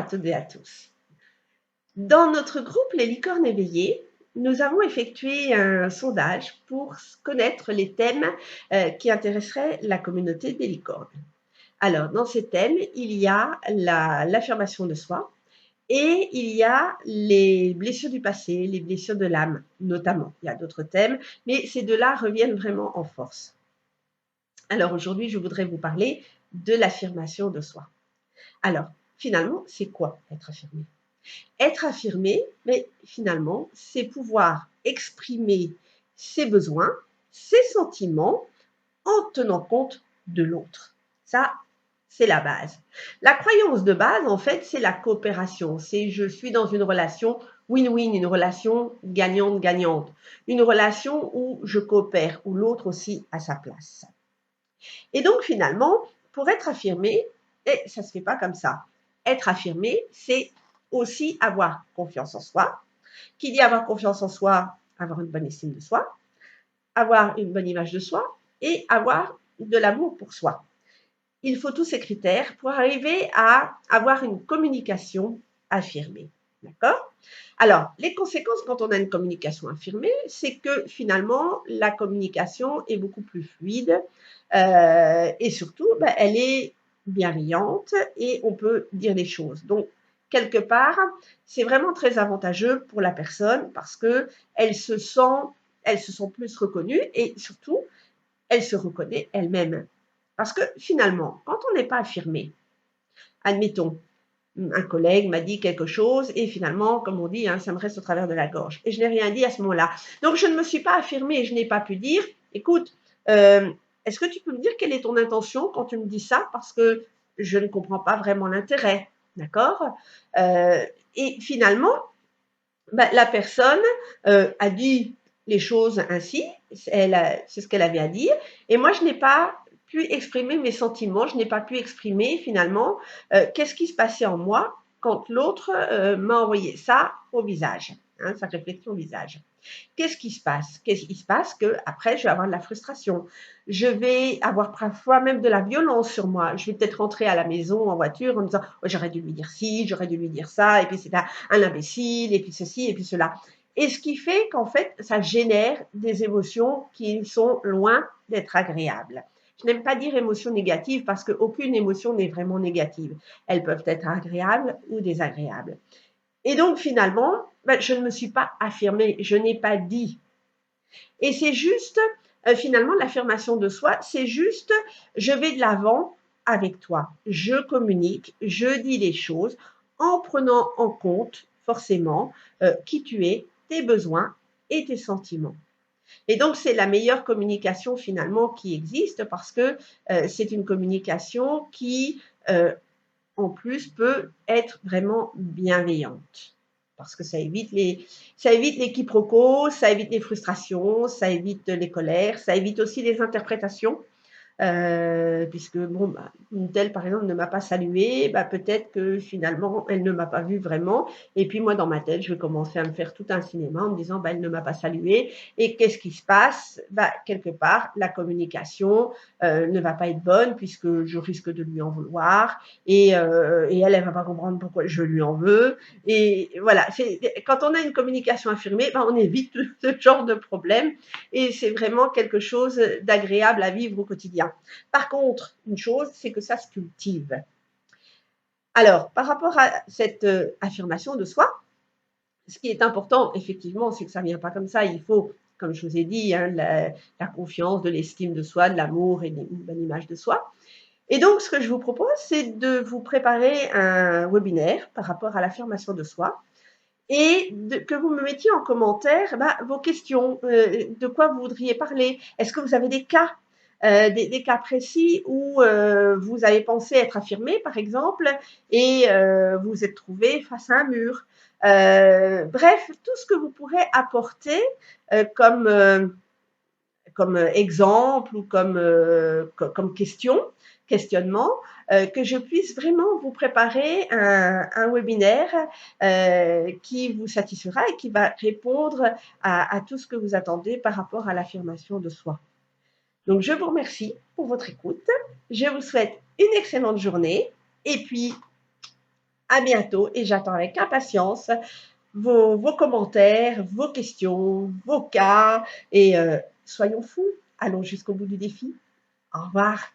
toutes et à tous. Dans notre groupe Les Licornes éveillées, nous avons effectué un sondage pour connaître les thèmes qui intéresseraient la communauté des licornes. Alors, dans ces thèmes, il y a l'affirmation de soi et il y a les blessures du passé, les blessures de l'âme, notamment. Il y a d'autres thèmes, mais ces deux-là reviennent vraiment en force. Alors, aujourd'hui, je voudrais vous parler de l'affirmation de soi. Alors, finalement, c'est quoi être affirmé? Être affirmé, mais finalement, c'est pouvoir exprimer ses besoins, ses sentiments en tenant compte de l'autre. Ça, c'est la base. La croyance de base, en fait, c'est la coopération. C'est je suis dans une relation win-win, une relation gagnante-gagnante, une relation où je coopère, où l'autre aussi a sa place. Et donc, finalement, pour être affirmé, et ça ne se fait pas comme ça. Être affirmé, c'est aussi avoir confiance en soi. Qui dit avoir confiance en soi, avoir une bonne estime de soi, avoir une bonne image de soi et avoir de l'amour pour soi. Il faut tous ces critères pour arriver à avoir une communication affirmée. D'accord? Alors, les conséquences quand on a une communication affirmée, c'est que finalement, la communication est beaucoup plus fluide et surtout, elle est bienveillante et on peut dire les choses. Donc, quelque part, c'est vraiment très avantageux pour la personne parce qu'elle se sent plus reconnue et surtout, elle se reconnaît elle-même. Parce que finalement, quand on n'est pas affirmé, admettons, un collègue m'a dit quelque chose et finalement, comme on dit, ça me reste au travers de la gorge. Et je n'ai rien dit à ce moment-là. Donc, je ne me suis pas affirmée et je n'ai pas pu dire, écoute, est-ce que tu peux me dire quelle est ton intention quand tu me dis ça? Parce que je ne comprends pas vraiment l'intérêt. D'accord? Et finalement, la personne a dit les choses ainsi, c'est ce qu'elle avait à dire, et moi je n'ai pas pu exprimer mes sentiments, je n'ai pas pu exprimer finalement qu'est-ce qui se passait en moi quand l'autre m'a envoyé ça au visage, sa réflexion au visage. Qu'est-ce qui se passe? Qu'est-ce qui se passe que après je vais avoir de la frustration. Je vais avoir parfois même de la violence sur moi. Je vais peut-être rentrer à la maison en voiture en me disant oh, j'aurais dû lui dire ci, j'aurais dû lui dire ça, et puis c'est un imbécile, et puis ceci, et puis cela. Et ce qui fait qu'en fait, ça génère des émotions qui sont loin d'être agréables. Je n'aime pas dire émotions négatives parce qu'aucune émotion n'est vraiment négative. Elles peuvent être agréables ou désagréables. Et donc, finalement, je ne me suis pas affirmée, je n'ai pas dit. Et c'est juste, finalement, l'affirmation de soi, c'est juste, je vais de l'avant avec toi. Je communique, je dis les choses en prenant en compte, forcément, qui tu es, tes besoins et tes sentiments. Et donc, c'est la meilleure communication, finalement, qui existe parce que c'est une communication qui, en plus, peut être vraiment bienveillante. Parce que ça évite les quiproquos, ça évite les frustrations, ça évite les colères, ça évite aussi les interprétations. Puisque bon, une telle par exemple ne m'a pas salué, peut-être que finalement elle ne m'a pas vu vraiment. Et puis moi dans ma tête, je vais commencer à me faire tout un cinéma en me disant elle ne m'a pas salué. Et qu'est-ce qui se passe? Quelque part, la communication ne va pas être bonne puisque je risque de lui en vouloir et elle va pas comprendre pourquoi je lui en veux. Et voilà, quand on a une communication affirmée, on évite ce genre de problème et c'est vraiment quelque chose d'agréable à vivre au quotidien. Par contre, une chose, c'est que ça se cultive. Alors, par rapport à cette affirmation de soi, ce qui est important, effectivement, c'est que ça ne vient pas comme ça. Il faut, comme je vous ai dit, la confiance, de l'estime de soi, de l'amour et une bonne image de soi. Et donc, ce que je vous propose, c'est de vous préparer un webinaire par rapport à l'affirmation de soi et que vous me mettiez en commentaire vos questions, de quoi vous voudriez parler. Est-ce que vous avez des cas, des cas précis où vous avez pensé être affirmé, par exemple, et vous vous êtes trouvé face à un mur. Bref, tout ce que vous pourrez apporter comme exemple ou comme questionnement, que je puisse vraiment vous préparer un webinaire qui vous satisfera et qui va répondre à tout ce que vous attendez par rapport à l'affirmation de soi. Donc, je vous remercie pour votre écoute. Je vous souhaite une excellente journée et puis À bientôt et j'attends avec impatience vos commentaires, vos questions, vos cas et soyons fous, allons jusqu'au bout du défi. Au revoir.